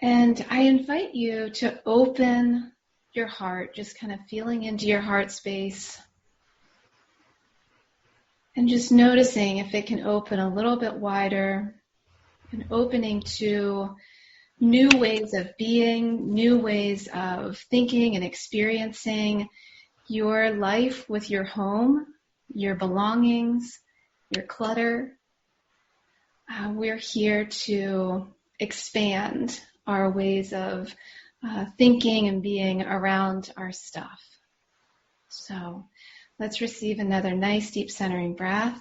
And I invite you to open your heart, just kind of feeling into your heart space and just noticing if it can open a little bit wider, an opening to new ways of being, new ways of thinking and experiencing your life with your home, your belongings, your clutter. We're here to expand our ways of thinking and being around our stuff. So let's receive another nice deep centering breath.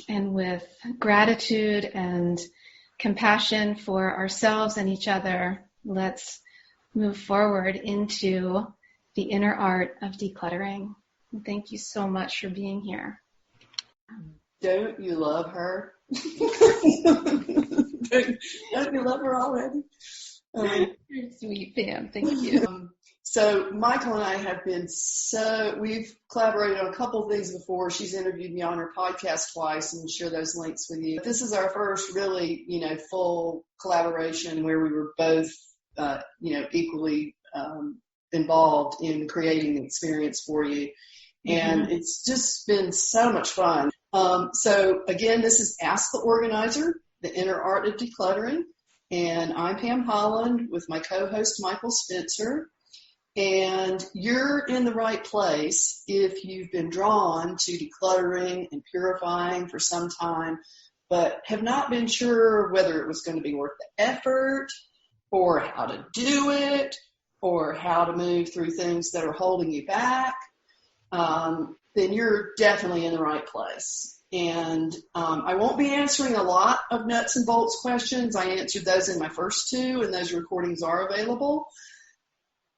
And with gratitude and compassion for ourselves and each other, let's move forward into the inner art of decluttering. And thank you so much for being here. Don't you love her? Don't you love her already? You're sweet, Pam. Thank you. So Michael and I have been we've collaborated on a couple of things before. She's interviewed me on her podcast twice, and we'll share those links with you. This is our first really, full collaboration where we were both, equally involved in creating the experience for you. And It's just been so much fun. So again, this is Ask the Organizer, the Inner Art of Decluttering. And I'm Pam Holland with my co-host Michael Spencer. And you're in the right place if you've been drawn to decluttering and purifying for some time, but have not been sure whether it was going to be worth the effort or how to do it or how to move through things that are holding you back. Then you're definitely in the right place. And I won't be answering a lot of nuts and bolts questions. I answered those in my first two, and those recordings are available.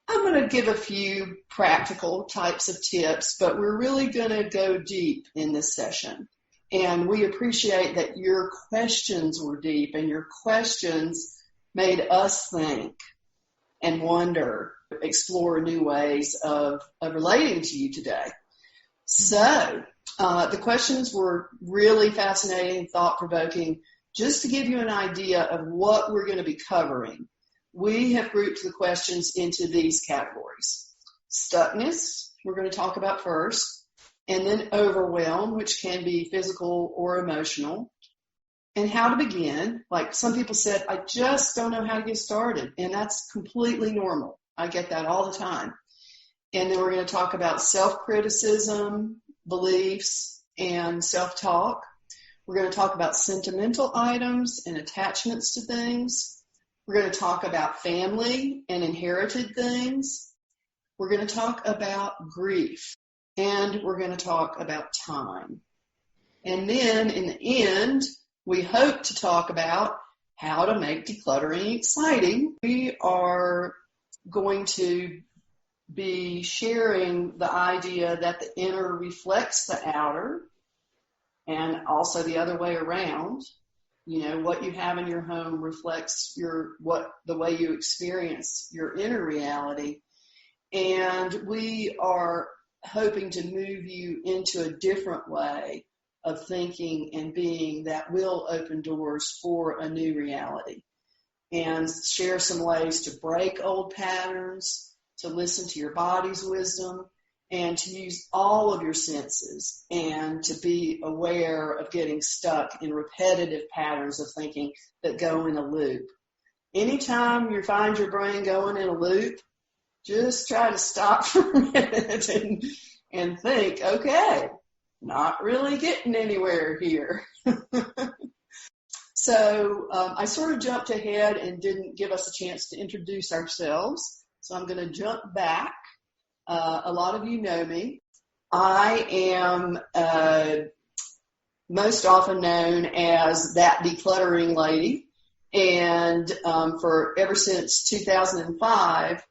I'm going to give a few practical types of tips, but we're really going to go deep in this session. And we appreciate that your questions were deep, and your questions made us think and wonder, explore new ways of relating to you today. So the questions were really fascinating, thought-provoking. Just to give you an idea of what we're going to be covering, we have grouped the questions into these categories. Stuckness, we're going to talk about first, and then overwhelm, which can be physical or emotional, and how to begin. Like some people said, I just don't know how to get started, and that's completely normal. I get that all the time. And then we're going to talk about self-criticism, beliefs, and self-talk. We're going to talk about sentimental items and attachments to things. We're going to talk about family and inherited things. We're going to talk about grief. And we're going to talk about time. And then in the end, we hope to talk about how to make decluttering exciting. We are going to be sharing the idea that the inner reflects the outer, and also the other way around. What you have in your home reflects the way you experience your inner reality. And we are hoping to move you into a different way of thinking and being that will open doors for a new reality, and share some ways to break old patterns, to listen to your body's wisdom, and to use all of your senses, and to be aware of getting stuck in repetitive patterns of thinking that go in a loop. Anytime you find your brain going in a loop, just try to stop for a minute and think, okay, not really getting anywhere here. So I sort of jumped ahead and didn't give us a chance to introduce ourselves. So I'm going to jump back. A lot of you know me. I am most often known as that decluttering lady. And for ever since 2005,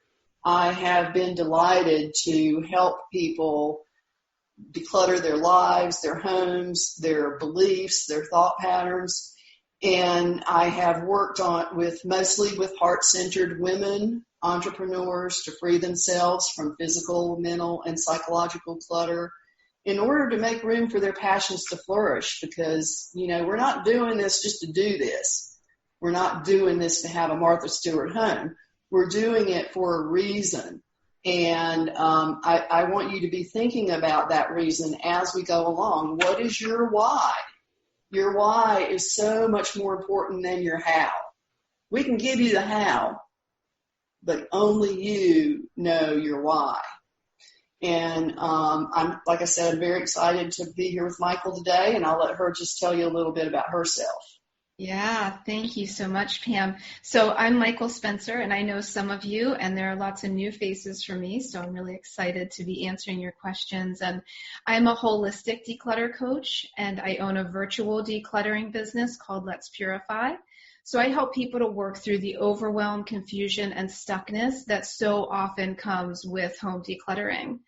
I have been delighted to help people declutter their lives, their homes, their beliefs, their thought patterns. And I have worked mostly with heart-centered women, entrepreneurs, to free themselves from physical, mental, and psychological clutter. in order to make room for their passions to flourish, because, we're not doing this just to do this. We're not doing this to have a Martha Stewart home. We're doing it for a reason. And I want you to be thinking about that reason as we go along. What is your why? Your why is so much more important than your how. We can give you the how, but only you know your why. And like I said, I'm very excited to be here with Michael today, and I'll let her just tell you a little bit about herself. Yeah, thank you so much, Pam. So I'm Michael Spencer, and I know some of you, and there are lots of new faces for me, so I'm really excited to be answering your questions. And I'm a holistic declutter coach, and I own a virtual decluttering business called Let's Purify. So I help people to work through the overwhelm, confusion, and stuckness that so often comes with home decluttering.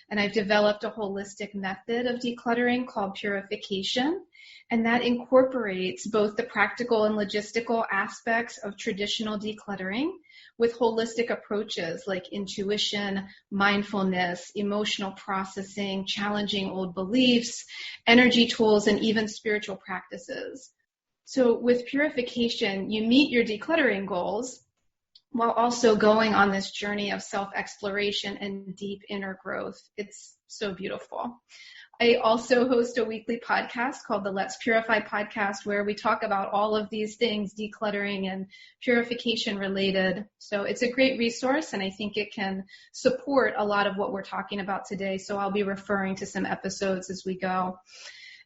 And I've developed a holistic method of decluttering called Purification, and that incorporates both the practical and logistical aspects of traditional decluttering with holistic approaches like intuition, mindfulness, emotional processing, challenging old beliefs, energy tools, and even spiritual practices. So with Purification, you meet your decluttering goals while also going on this journey of self-exploration and deep inner growth. It's so beautiful. I also host a weekly podcast called the Let's Purify podcast, where we talk about all of these things, decluttering and purification related. So it's a great resource, and I think it can support a lot of what we're talking about today. So I'll be referring to some episodes as we go.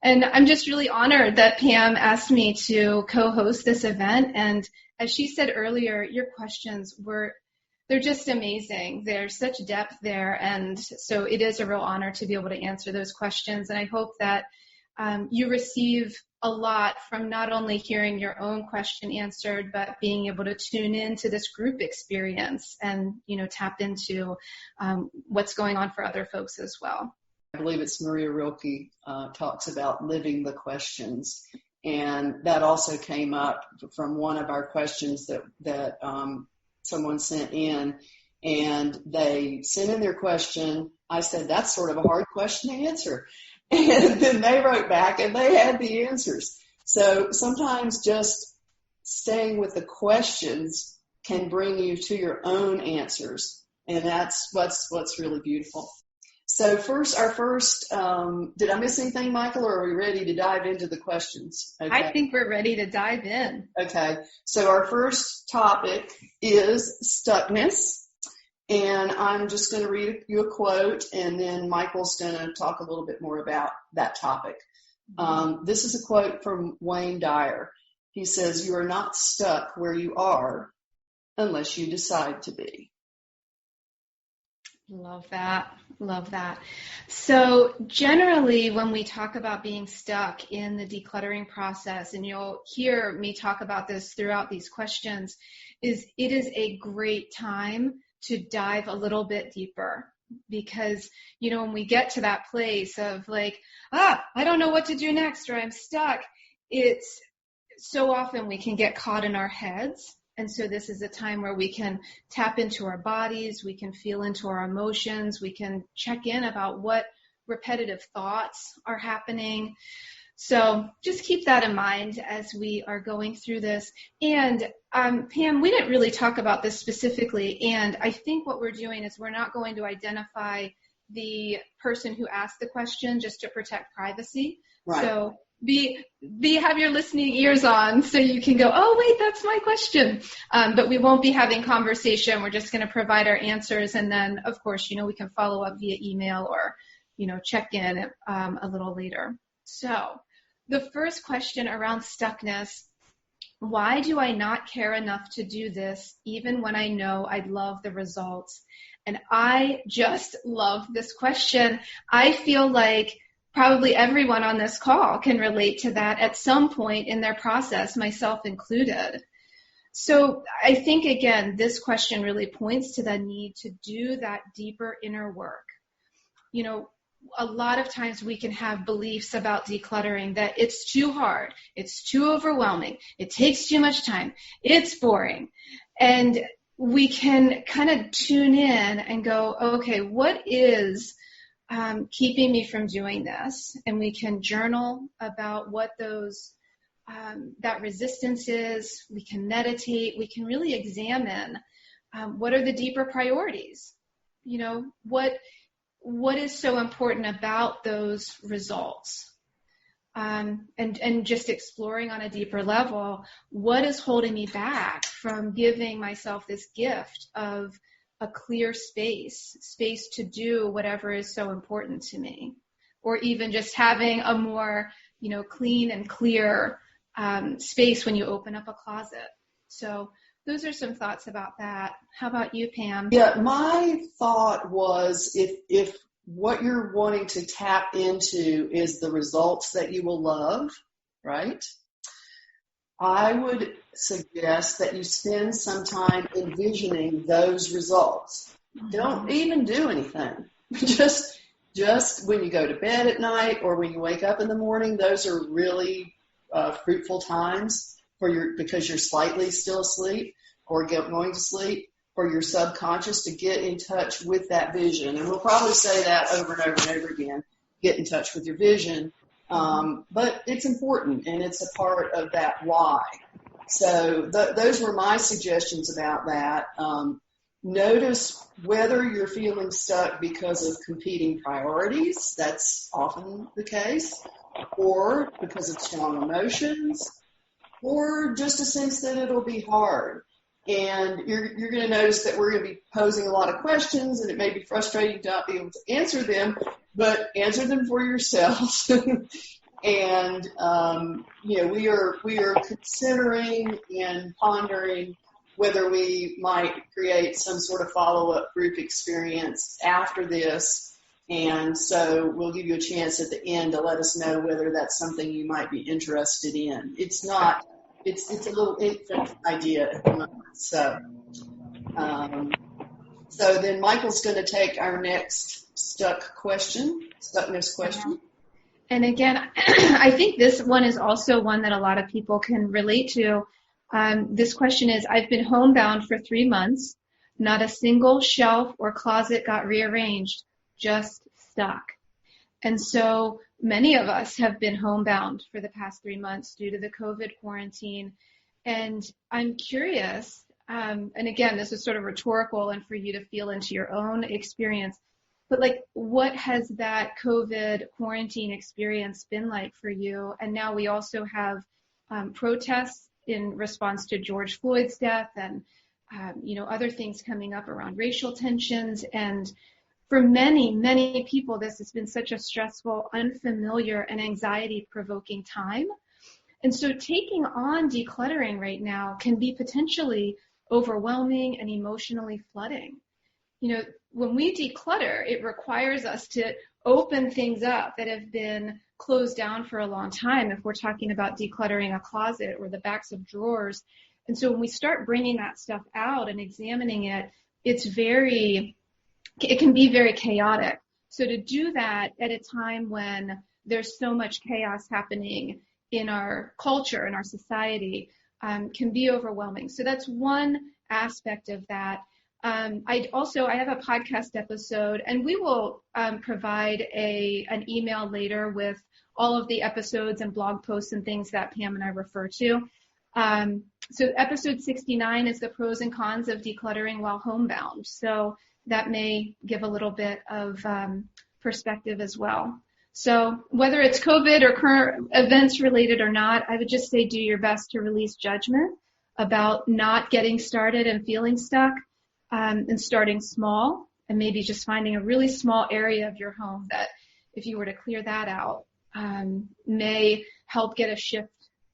And I'm just really honored that Pam asked me to co-host this event. And as she said earlier, your questions they're just amazing. There's such depth there. And so it is a real honor to be able to answer those questions. And I hope that you receive a lot from not only hearing your own question answered, but being able to tune into this group experience and, tap into what's going on for other folks as well. I believe it's Maria Rilke talks about living the questions. And that also came up from one of our questions that someone sent in. And they sent in their question. I said, that's sort of a hard question to answer. And then they wrote back and they had the answers. So sometimes just staying with the questions can bring you to your own answers. And that's what's really beautiful. So our first, did I miss anything, Michael, or are we ready to dive into the questions? Okay. I think we're ready to dive in. Okay. So our first topic is stuckness. And I'm just going to read you a quote, and then Michael's going to talk a little bit more about that topic. This is a quote from Wayne Dyer. He says, "You are not stuck where you are unless you decide to be." Love that. Love that. So generally, when we talk about being stuck in the decluttering process, and you'll hear me talk about this throughout these questions, it is a great time to dive a little bit deeper. Because, when we get to that place of like, I don't know what to do next, or I'm stuck, it's so often we can get caught in our heads. And so this is a time where we can tap into our bodies, we can feel into our emotions, we can check in about what repetitive thoughts are happening. So just keep that in mind as we are going through this. And Pam, we didn't really talk about this specifically, and I think what we're doing is we're not going to identify the person who asked the question just to protect privacy. Right. So have your listening ears on so you can go, oh, wait, that's my question. But we won't be having conversation. We're just going to provide our answers. And then, of course, we can follow up via email or, check in a little later. So the first question around stuckness: why do I not care enough to do this even when I know I'd love the results? And I just love this question. I feel like probably everyone on this call can relate to that at some point in their process, myself included. So I think, again, this question really points to the need to do that deeper inner work. A lot of times we can have beliefs about decluttering that it's too hard, it's too overwhelming, it takes too much time, it's boring. And we can kind of tune in and go, okay, what is keeping me from doing this? And we can journal about what those that resistance is. We can meditate. We can really examine what are the deeper priorities. What is so important about those results? And just exploring on a deeper level, what is holding me back from giving myself this gift of a clear space to do whatever is so important to me, or even just having a more, clean and clear space when you open up a closet. So those are some thoughts about that. How about you, Pam? Yeah, my thought was if what you're wanting to tap into is the results that you will love, right? I would suggest that you spend some time envisioning those results. Don't even do anything. Just when you go to bed at night or when you wake up in the morning, those are really fruitful times because you're slightly still asleep or going to sleep, for your subconscious to get in touch with that vision. And we'll probably say that over and over and over again, get in touch with your vision. But it's important, and it's a part of that why. So those were my suggestions about that. Notice whether you're feeling stuck because of competing priorities. That's often the case. Or because of strong emotions. Or just a sense that it'll be hard. And you're going to notice that we're going to be posing a lot of questions, and it may be frustrating to not be able to answer them, but answer them for yourselves. And we are considering and pondering whether we might create some sort of follow-up group experience after this. And so we'll give you a chance at the end to let us know whether that's something you might be interested in. It's not. It's a little infant idea at the moment. So then Michael's going to take our next stuckness question. And again, I think this one is also one that a lot of people can relate to. This question is, I've been homebound for 3 months. Not a single shelf or closet got rearranged, just stuck. And so many of us have been homebound for the past 3 months due to the COVID quarantine. And I'm curious, and again, this is sort of rhetorical and for you to feel into your own experience, but what has that COVID quarantine experience been like for you? And now we also have protests in response to George Floyd's death and, other things coming up around racial tensions. And for many, many people, this has been such a stressful, unfamiliar, and anxiety-provoking time. And so taking on decluttering right now can be potentially overwhelming and emotionally flooding. When we declutter, it requires us to open things up that have been closed down for a long time, if we're talking about decluttering a closet or the backs of drawers. And so when we start bringing that stuff out and examining it, it can be very chaotic. So to do that at a time when there's so much chaos happening in our culture, in our society, can be overwhelming. So that's one aspect of that. I have a podcast episode, and we will provide an email later with all of the episodes and blog posts and things that Pam and I refer to. So episode 69 is the pros and cons of decluttering while homebound. So that may give a little bit of perspective as well. So whether it's COVID or current events related or not, I would just say do your best to release judgment about not getting started and feeling stuck, and starting small, and maybe just finding a really small area of your home that if you were to clear that out, may help get a shift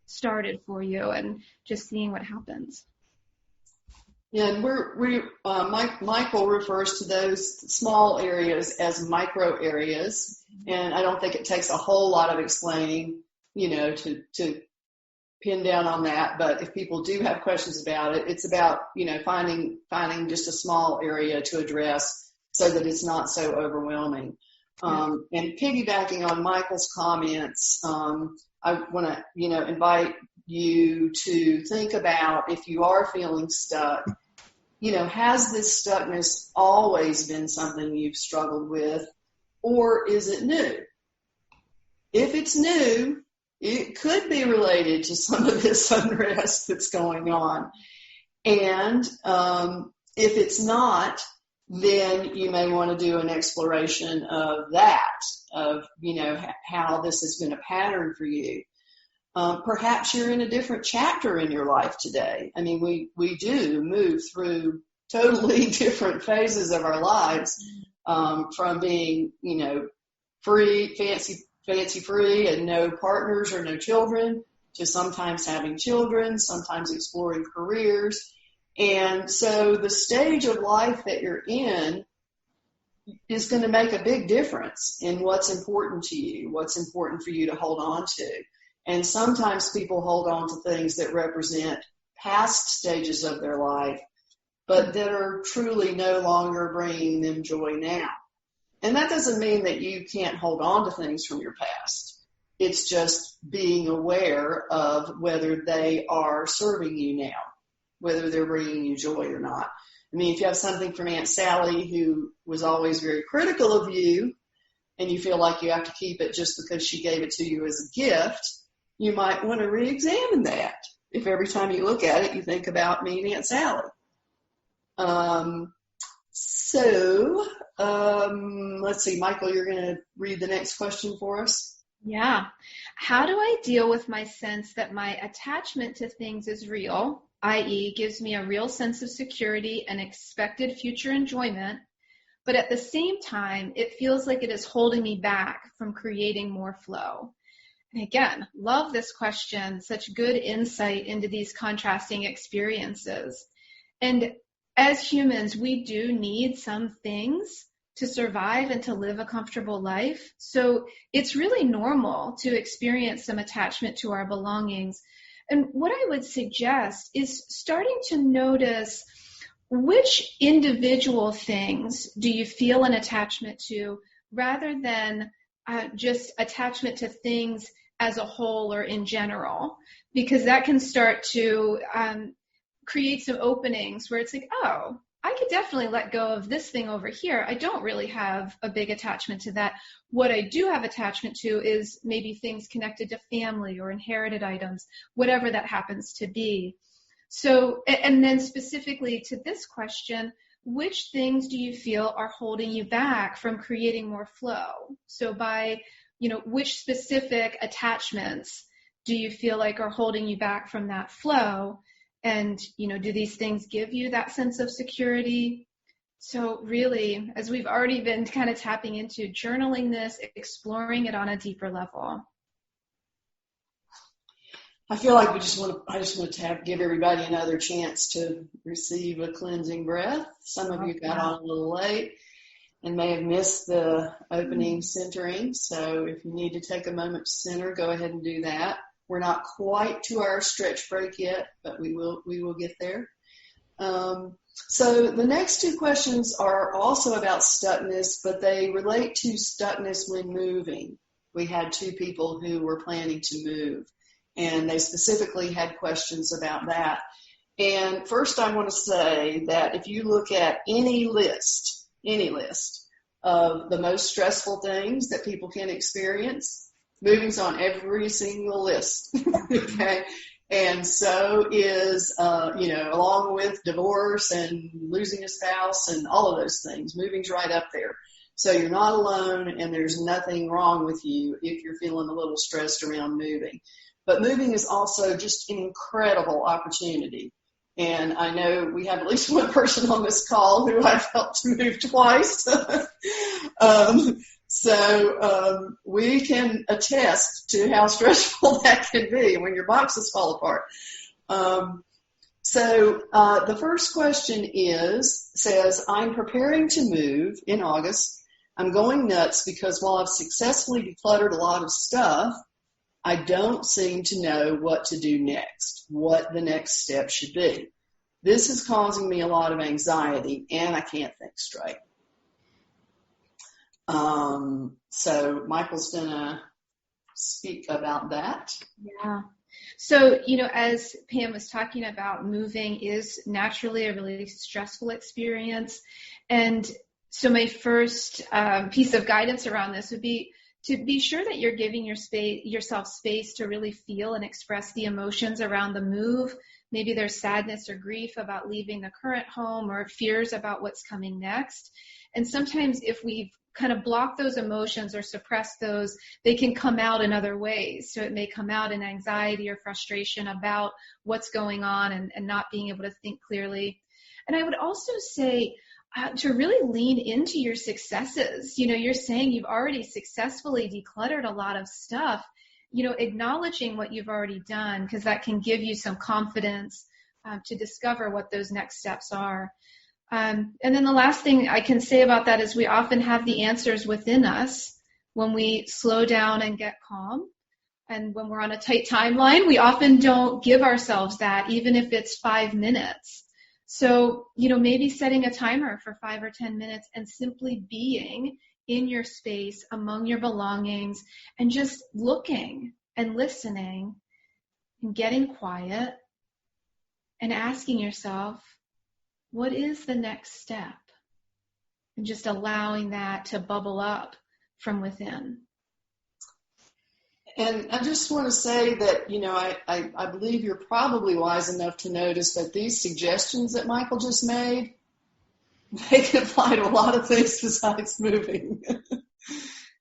started for you and just seeing what happens. Yeah, and Michael refers to those small areas as micro areas, and I don't think it takes a whole lot of explaining, to pin down on that. But if people do have questions about it, it's about, finding just a small area to address so that it's not so overwhelming. And piggybacking on Michael's comments, I want to, invite you to think about, if you are feeling stuck, has this stuckness always been something you've struggled with? or is it new? If it's new, it could be related to some of this unrest that's going on. And if it's not, then you may want to do an exploration of that, of, how this has been a pattern for you. Perhaps you're in a different chapter in your life today. I mean, we do move through totally different phases of our lives, from being, free, fancy free and no partners or no children, to sometimes having children, sometimes exploring careers. And so the stage of life that you're in is going to make a big difference in what's important to you, what's important for you to hold on to. And sometimes people hold on to things that represent past stages of their life, but that are truly no longer bringing them joy now. And that doesn't mean that you can't hold on to things from your past. It's just being aware of whether they are serving you now, whether they're bringing you joy or not. I mean, if you have something from Aunt Sally who was always very critical of you, and you feel like you have to keep it just because she gave it to you as a gift, you might want to re-examine that. If every time you look at it, you think about me and Aunt Sally. Let's see, Michael, you're going to read the next question for us. Yeah. How do I deal with my sense that my attachment to things is real, i.e. gives me a real sense of security and expected future enjoyment, but at the same time, it feels like it is holding me back from creating more flow? And again, love this question, such good insight into these contrasting experiences. And as humans, we do need some things to survive and to live a comfortable life. So it's really normal to experience some attachment to our belongings. And what I would suggest is starting to notice which individual things do you feel an attachment to, rather than just attachment to things as a whole or in general, because that can start to create some openings where it's like, oh, I could definitely let go of this thing over here. I don't really have a big attachment to that. What I do have attachment to is maybe things connected to family or inherited items, whatever that happens to be. So, and then specifically to this question, which things do you feel are holding you back from creating more flow? So by, which specific attachments do you feel like are holding you back from that flow? And, do these things give you that sense of security? So really, as we've already been kind of tapping into, journaling this, exploring it on a deeper level. I feel like I just want to give everybody another chance to receive a cleansing breath. Some of you got on a little late and may have missed the opening centering. So if you need to take a moment to center, go ahead and do that. We're not quite to our stretch break yet, but we will get there. So the next two questions are also about stuckness, but they relate to stuckness when moving. We had two people who were planning to move, and they specifically had questions about that. And first I want to say that if you look at any list of the most stressful things that people can experience, moving's on every single list. Okay. And so is, along with divorce and losing a spouse and all of those things, moving's right up there. So you're not alone, and there's nothing wrong with you if you're feeling a little stressed around moving. But moving is also just an incredible opportunity. And I know we have at least one person on this call who I've helped to move twice. So we can attest to how stressful that can be when your boxes fall apart. So the first question says, I'm preparing to move in August. I'm going nuts because while I've successfully decluttered a lot of stuff, I don't seem to know what to do next, what the next step should be. This is causing me a lot of anxiety, and I can't think straight. So Michael's going to speak about that. Yeah. So, as Pam was talking about, moving is naturally a really stressful experience. And So my first piece of guidance around this would be to be sure that you're giving yourself space to really feel and express the emotions around the move. Maybe there's sadness or grief about leaving the current home, or fears about what's coming next. And sometimes if we've kind of blocked those emotions or suppressed those, they can come out in other ways. So it may come out in anxiety or frustration about what's going on and not being able to think clearly. And I would also say, to really lean into your successes. You're saying you've already successfully decluttered a lot of stuff, acknowledging what you've already done, because that can give you some confidence to discover what those next steps are. And then the last thing I can say about that is we often have the answers within us when we slow down and get calm. And when we're on a tight timeline, we often don't give ourselves that, even if it's 5 minutes. So, maybe setting a timer for 5 or 10 minutes and simply being in your space among your belongings and just looking and listening and getting quiet and asking yourself, what is the next step? And just allowing that to bubble up from within. And I just want to say that, I believe you're probably wise enough to notice that these suggestions that Michael just made, they can apply to a lot of things besides moving.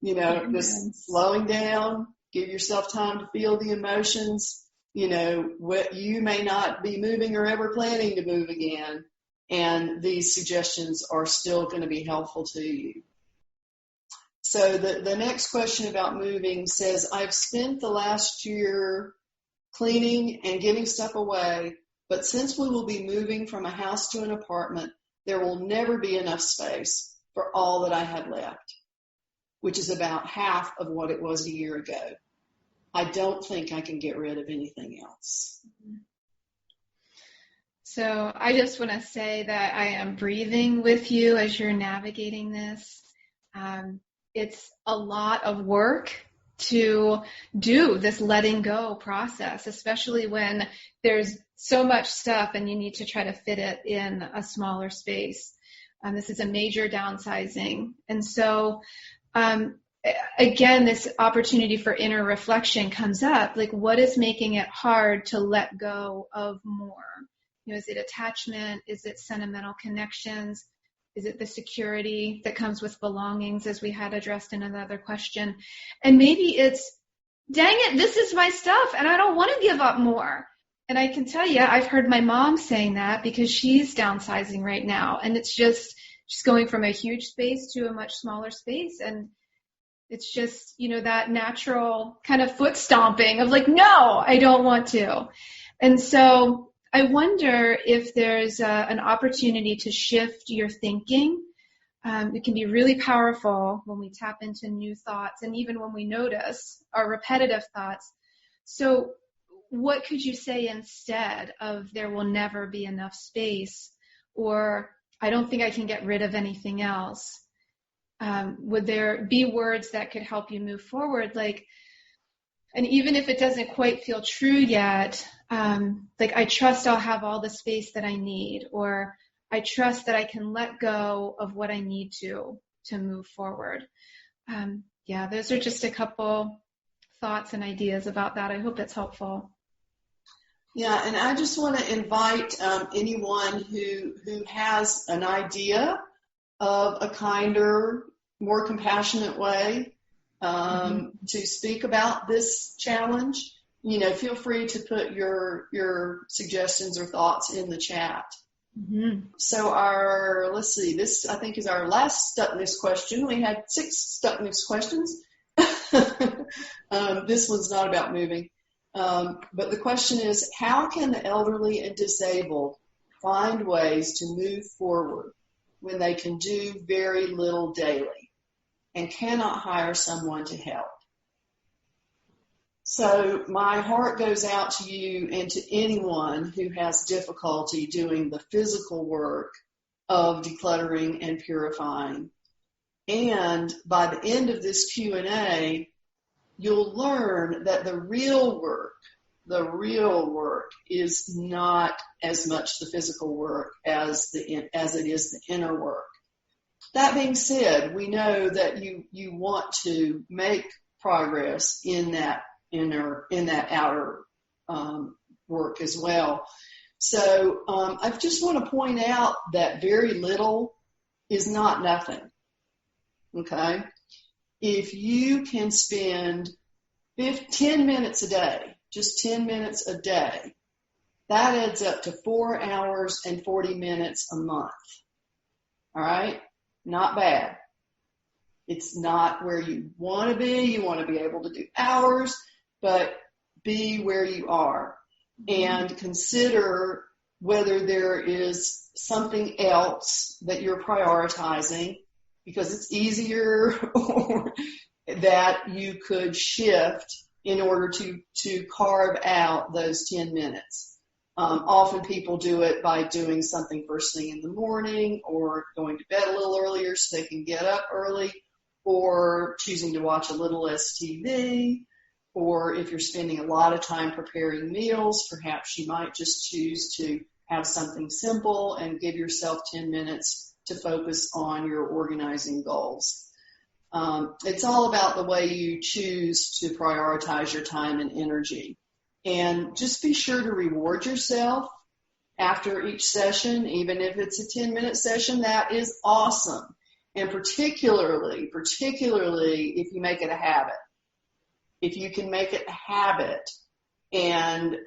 Just slowing down, give yourself time to feel the emotions. What you may not be moving or ever planning to move again. And these suggestions are still going to be helpful to you. So the next question about moving says, I've spent the last year cleaning and giving stuff away, but since we will be moving from a house to an apartment, there will never be enough space for all that I have left, which is about half of what it was a year ago. I don't think I can get rid of anything else. So I just want to say that I am breathing with you as you're navigating this. It's a lot of work to do this letting go process, especially when there's so much stuff and you need to try to fit it in a smaller space. This is a major downsizing. And so, again, this opportunity for inner reflection comes up. Like, what is making it hard to let go of more? Is it attachment? Is it sentimental connections? Is it the security that comes with belongings, as we had addressed in another question? And maybe it's, dang it, this is my stuff and I don't want to give up more. And I can tell you, I've heard my mom saying that because she's downsizing right now. And it's just, she's going from a huge space to a much smaller space. And it's just, that natural kind of foot stomping of like, no, I don't want to. And so I wonder if there's an opportunity to shift your thinking. It can be really powerful when we tap into new thoughts and even when we notice our repetitive thoughts. So what could you say instead of there will never be enough space, or I don't think I can get rid of anything else? Would there be words that could help you move forward? And even if it doesn't quite feel true yet, I trust I'll have all the space that I need, or I trust that I can let go of what I need to move forward. Those are just a couple thoughts and ideas about that. I hope that's helpful. Yeah, and I just want to invite anyone who has an idea of a kinder, more compassionate way to speak about this challenge. Feel free to put your suggestions or thoughts in the chat. Mm-hmm. So this I think is our last stuckness question. We had 6 stuckness questions. This one's not about moving. But the question is, how can the elderly and disabled find ways to move forward when they can do very little daily and cannot hire someone to help? So my heart goes out to you and to anyone who has difficulty doing the physical work of decluttering and purifying. And by the end of this Q&A, you'll learn that the real work is not as much the physical work as it is the inner work. That being said, we know that you want to make progress in that outer work as well. So I just want to point out that very little is not nothing. Okay? If you can spend 10 minutes a day, just 10 minutes a day, that adds up to 4 hours and 40 minutes a month. All right? Not bad. It's not where you want to be. You want to be able to do hours, but be where you are. And consider whether there is something else that you're prioritizing, because it's easier or that you could shift in order to carve out those 10 minutes. Often people do it by doing something first thing in the morning, or going to bed a little earlier so they can get up early, or choosing to watch a little less TV. Or if you're spending a lot of time preparing meals, perhaps you might just choose to have something simple and give yourself 10 minutes to focus on your organizing goals. It's all about the way you choose to prioritize your time and energy. And just be sure to reward yourself after each session, even if it's a 10-minute session. That is awesome. And particularly if you make it a habit. If you can make it a habit, and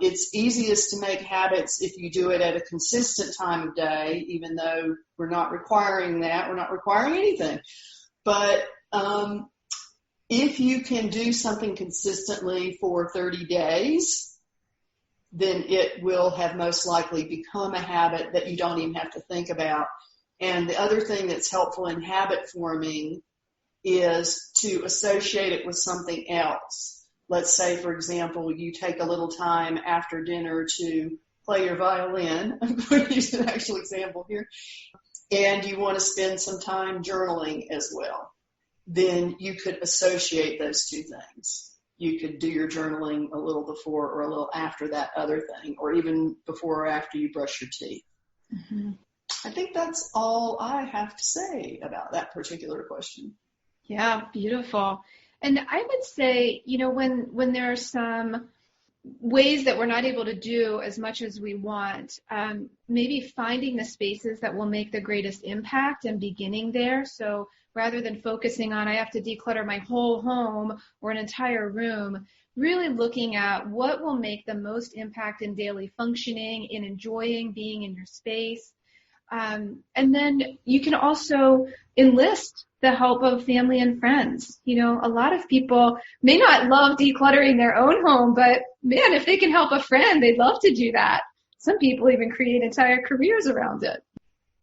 it's easiest to make habits if you do it at a consistent time of day, even though we're not requiring that. We're not requiring anything. But if you can do something consistently for 30 days, then it will have most likely become a habit that you don't even have to think about. And the other thing that's helpful in habit forming is to associate it with something else. Let's say, for example, you take a little time after dinner to play your violin. I'm going to use an actual example here. And you want to spend some time journaling as well. Then you could associate those two things. You could do your journaling a little before or a little after that other thing, or even before or after you brush your teeth. Mm-hmm. I think that's all I have to say about that particular question. Yeah, beautiful. And I would say, when there are some ways that we're not able to do as much as we want, maybe finding the spaces that will make the greatest impact and beginning there. So rather than focusing on, I have to declutter my whole home or an entire room, really looking at what will make the most impact in daily functioning, in enjoying being in your space. And then you can also enlist the help of family and friends. A lot of people may not love decluttering their own home, but man, if they can help a friend, they'd love to do that. Some people even create entire careers around it.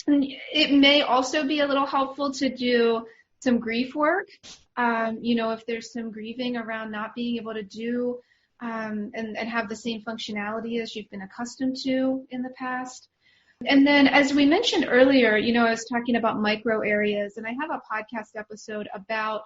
And it may also be a little helpful to do some grief work. If there's some grieving around not being able to do and have the same functionality as you've been accustomed to in the past. And then, as we mentioned earlier, I was talking about micro areas, and I have a podcast episode about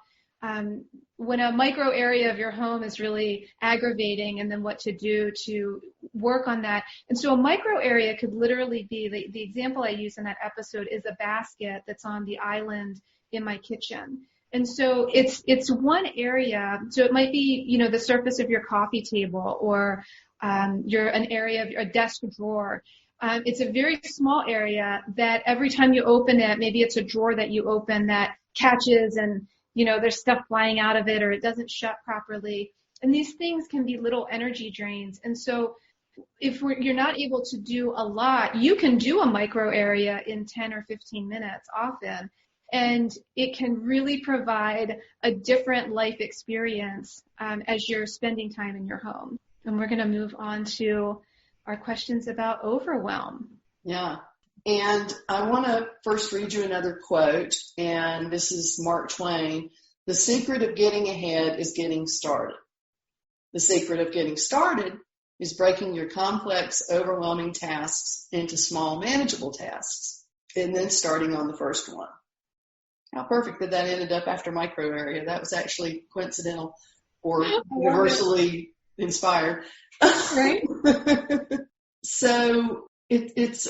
when a micro area of your home is really aggravating, and then what to do to work on that. And so a micro area could literally be, the example I use in that episode is a basket that's on the island in my kitchen. And so it's one area. So it might be, the surface of your coffee table, or an area of a desk drawer. It's a very small area that every time you open it, maybe it's a drawer that you open that catches and, there's stuff flying out of it, or it doesn't shut properly. And these things can be little energy drains. And so if you're not able to do a lot, you can do a micro area in 10 or 15 minutes often. And it can really provide a different life experience as you're spending time in your home. And we're going to move on to our questions about overwhelm. Yeah. And I want to first read you another quote, and this is Mark Twain. The secret of getting ahead is getting started. The secret of getting started is breaking your complex, overwhelming tasks into small, manageable tasks, and then starting on the first one. How perfect that ended up after micro area. That was actually coincidental or universally inspired. Right. So it's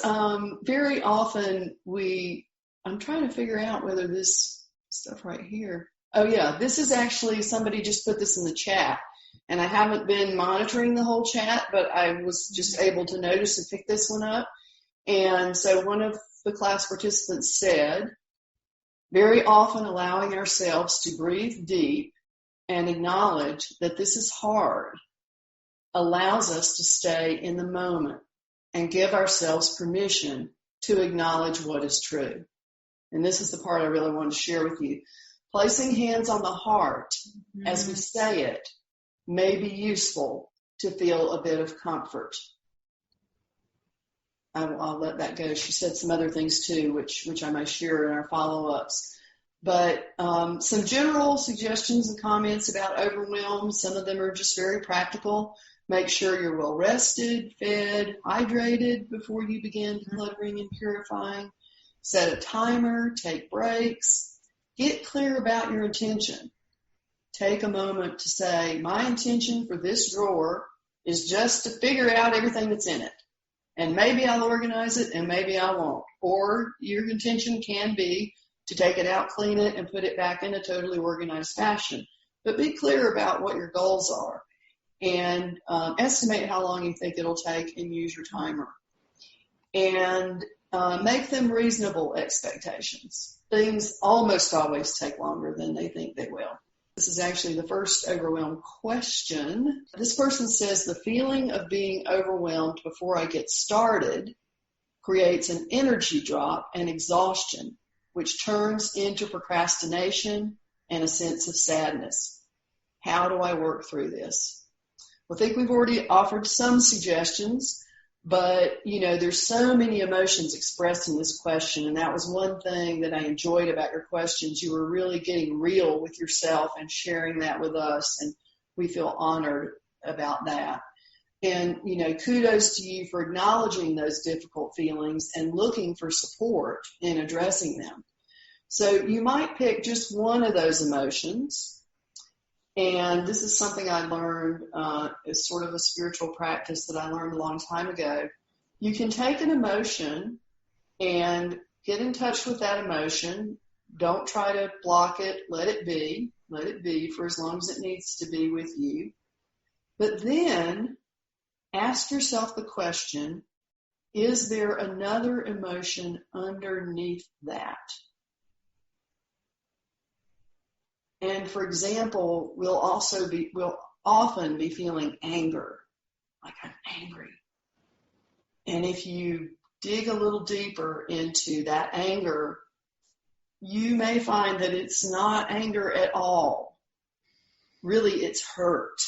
very often we I'm trying to figure out whether this stuff right here. Oh yeah, this is actually, somebody just put this in the chat. And I haven't been monitoring the whole chat, but I was just able to notice and pick this one up. And so one of the class participants said, very often allowing ourselves to breathe deep and acknowledge that this is hard allows us to stay in the moment and give ourselves permission to acknowledge what is true. And this is the part I really wanted to share with you. Placing hands on the heart as we say it may be useful to feel a bit of comfort. I'll let that go. She said some other things too, which I may share in our follow-ups. But some general suggestions and comments about overwhelm. Some of them are just very practical. Make sure you're well rested, fed, hydrated before you begin decluttering and purifying. Set a timer, take breaks. Get clear about your intention. Take a moment to say, my intention for this drawer is just to figure out everything that's in it. And maybe I'll organize it and maybe I won't. Or your intention can be to take it out, clean it, and put it back in a totally organized fashion. But be clear about what your goals are and estimate how long you think it'll take and use your timer. And make them reasonable expectations. Things almost always take longer than they think they will. This is actually the first overwhelmed question. This person says, the feeling of being overwhelmed before I get started creates an energy drop and exhaustion, which turns into procrastination and a sense of sadness. How do I work through this? Well, I think we've already offered some suggestions, but, there's so many emotions expressed in this question, and that was one thing that I enjoyed about your questions. You were really getting real with yourself and sharing that with us, and we feel honored about that. And, kudos to you for acknowledging those difficult feelings and looking for support in addressing them. So you might pick just one of those emotions. And this is something I learned as sort of a spiritual practice that I learned a long time ago. You can take an emotion and get in touch with that emotion. Don't try to block it. Let it be. Let it be for as long as it needs to be with you. But then ask yourself the question, is there another emotion underneath that? And for example, we'll often be feeling anger, like I'm angry. And if you dig a little deeper into that anger, you may find that it's not anger at all. Really, it's hurt.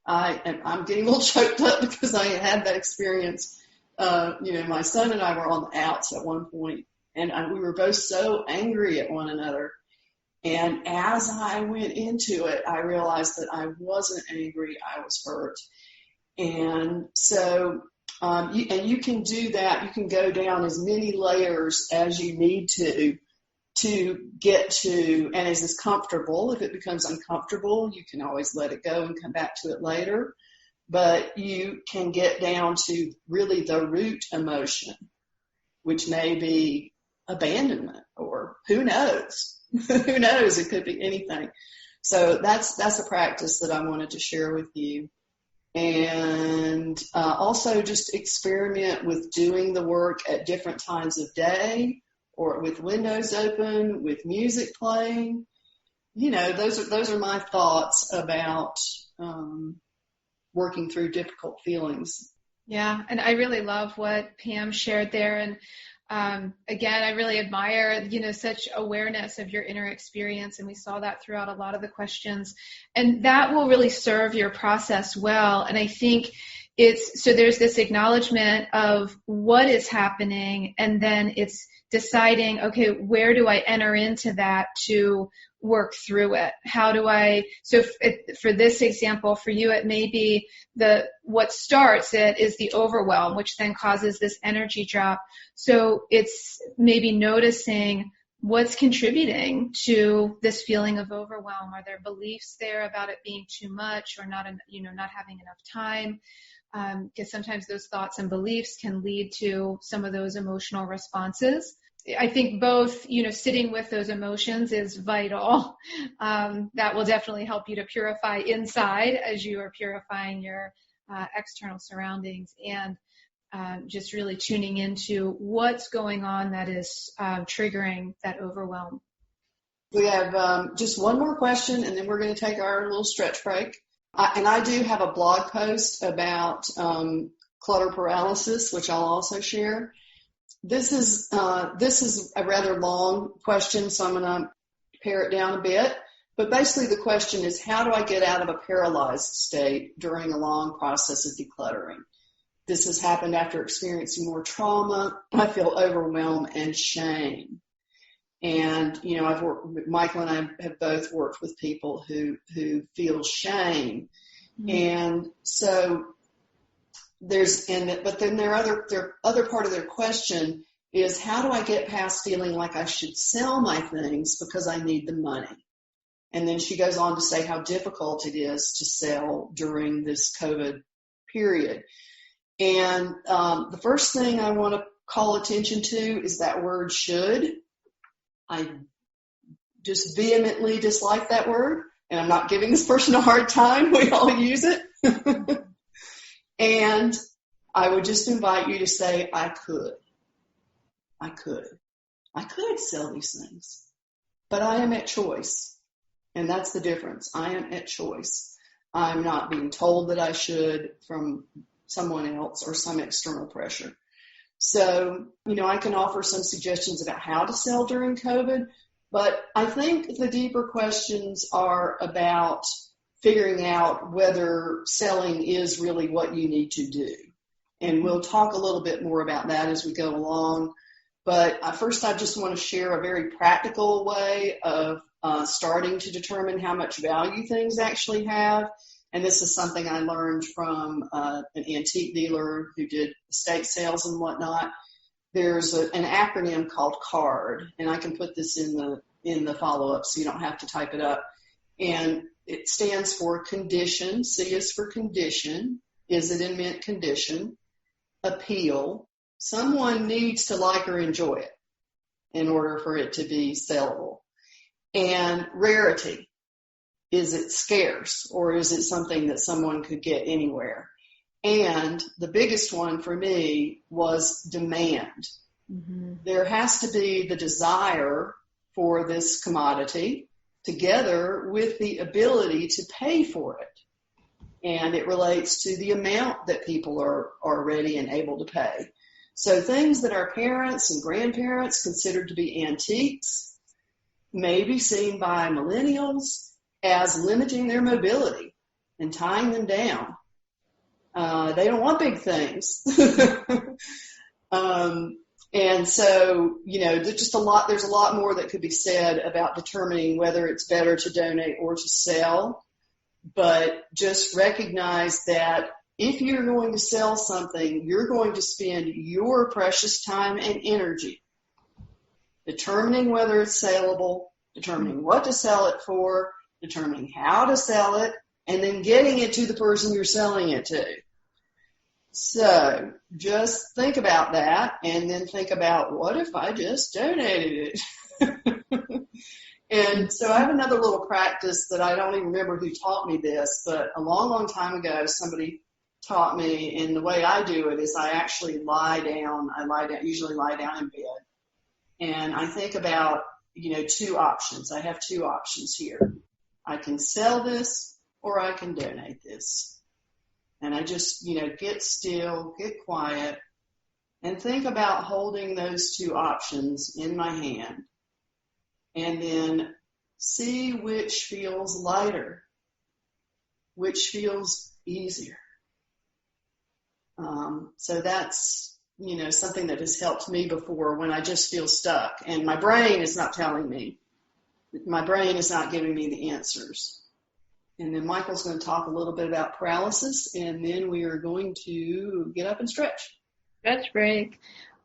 I'm getting a little choked up because I had that experience. My son and I were on the outs at one point, and we were both so angry at one another. And as I went into it, I realized that I wasn't angry, I was hurt. And so, you can do that. You can go down as many layers as you need to get to, and as is comfortable. If it becomes uncomfortable, you can always let it go and come back to it later. But you can get down to really the root emotion, which may be abandonment, or who knows? Who knows? It could be anything. So that's a practice that I wanted to share with you. And also just experiment with doing the work at different times of day, or with windows open, with music playing. Those are my thoughts about working through difficult feelings. Yeah, and I really love what Pam shared there. And again, I really admire, such awareness of your inner experience. And we saw that throughout a lot of the questions. And that will really serve your process well. And I think there's this acknowledgement of what is happening, and then it's deciding, okay, where do I enter into that to work through it? How do I, for this example, for you, it may be what starts it is the overwhelm, which then causes this energy drop. So it's maybe noticing what's contributing to this feeling of overwhelm. Are there beliefs there about it being too much, or not having enough time? Because sometimes those thoughts and beliefs can lead to some of those emotional responses. I think both, sitting with those emotions is vital. That will definitely help you to purify inside as you are purifying your external surroundings, and just really tuning into what's going on that is triggering that overwhelm. We have just one more question, and then we're going to take our little stretch break. I do have a blog post about clutter paralysis, which I'll also share. This is a rather long question, so I'm going to pare it down a bit. But basically the question is, how do I get out of a paralyzed state during a long process of decluttering? This has happened after experiencing more trauma. I feel overwhelmed and shame. And, Michael and I have both worked with people who feel shame. Mm-hmm. And so but then their other part of their question is, how do I get past feeling like I should sell my things because I need the money? And then she goes on to say how difficult it is to sell during this COVID period. And the first thing I want to call attention to is that word should. I just vehemently dislike that word, and I'm not giving this person a hard time. We all use it. And I would just invite you to say, I could sell these things, but I am at choice. And that's the difference. I am at choice. I'm not being told that I should from someone else or some external pressure. So, I can offer some suggestions about how to sell during COVID, but I think the deeper questions are about figuring out whether selling is really what you need to do. And we'll talk a little bit more about that as we go along. But first, I just want to share a very practical way of starting to determine how much value things actually have. And this is something I learned from an antique dealer who did estate sales and whatnot. There's an acronym called CARD, and I can put this in the follow-up so you don't have to type it up. And it stands for condition. C is for condition. Is it in mint condition? Appeal. Someone needs to like or enjoy it in order for it to be sellable. And rarity. Is it scarce, or is it something that someone could get anywhere? And the biggest one for me was demand. Mm-hmm. There has to be the desire for this commodity together with the ability to pay for it. And it relates to the amount that people are ready and able to pay. So things that our parents and grandparents considered to be antiques may be seen by millennials as limiting their mobility and tying them down. They don't want big things. And so, there's a lot more that could be said about determining whether it's better to donate or to sell. But just recognize that if you're going to sell something, you're going to spend your precious time and energy determining whether it's saleable, determining what to sell it for, determining how to sell it, and then getting it to the person you're selling it to. So just think about that, and then think about, what if I just donated it? And so I have another little practice that I don't even remember who taught me this, but a long, long time ago, somebody taught me, and the way I do it is I actually lie down. Usually lie down in bed, and I think about, two options. I have two options here. I can sell this, or I can donate this. And I just, get still, get quiet, and think about holding those two options in my hand. And then see which feels lighter, which feels easier. So that's, something that has helped me before when I just feel stuck. And my brain is not telling me. My brain is not giving me the answers. And then Michael's going to talk a little bit about paralysis, and then we are going to get up and stretch. Stretch break.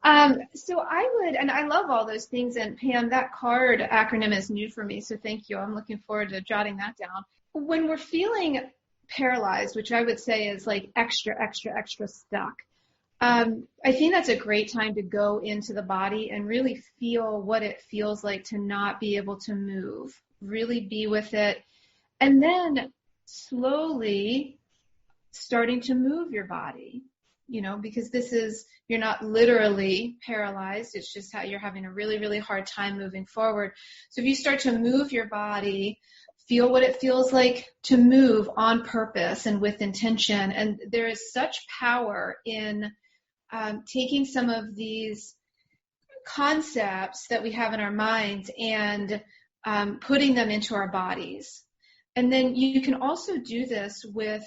So I would, and I love all those things, and Pam, that CARD acronym is new for me, so thank you. I'm looking forward to jotting that down. When we're feeling paralyzed, which I would say is like extra stuck, I think that's a great time to go into the body and really feel what it feels like to not be able to move. Really be with it. And then slowly starting to move your body, because you're not literally paralyzed. It's just how you're having a really, really hard time moving forward. So if you start to move your body, feel what it feels like to move on purpose and with intention. And there is such power in taking some of these concepts that we have in our minds and putting them into our bodies. And then you can also do this with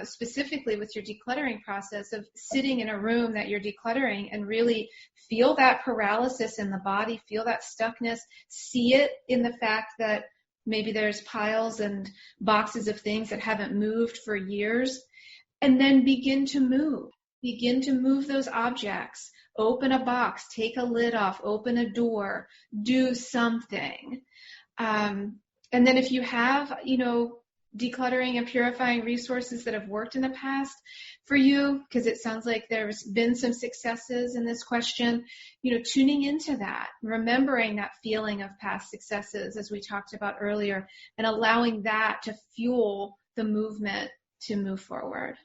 specifically with your decluttering process of sitting in a room that you're decluttering and really feel that paralysis in the body, feel that stuckness, see it in the fact that maybe there's piles and boxes of things that haven't moved for years, and then begin to move. Begin to move those objects. Open a box, take a lid off, open a door, do something. And then if you have, decluttering and purifying resources that have worked in the past for you, because it sounds like there's been some successes in this question, tuning into that, remembering that feeling of past successes as we talked about earlier, and allowing that to fuel the movement to move forward.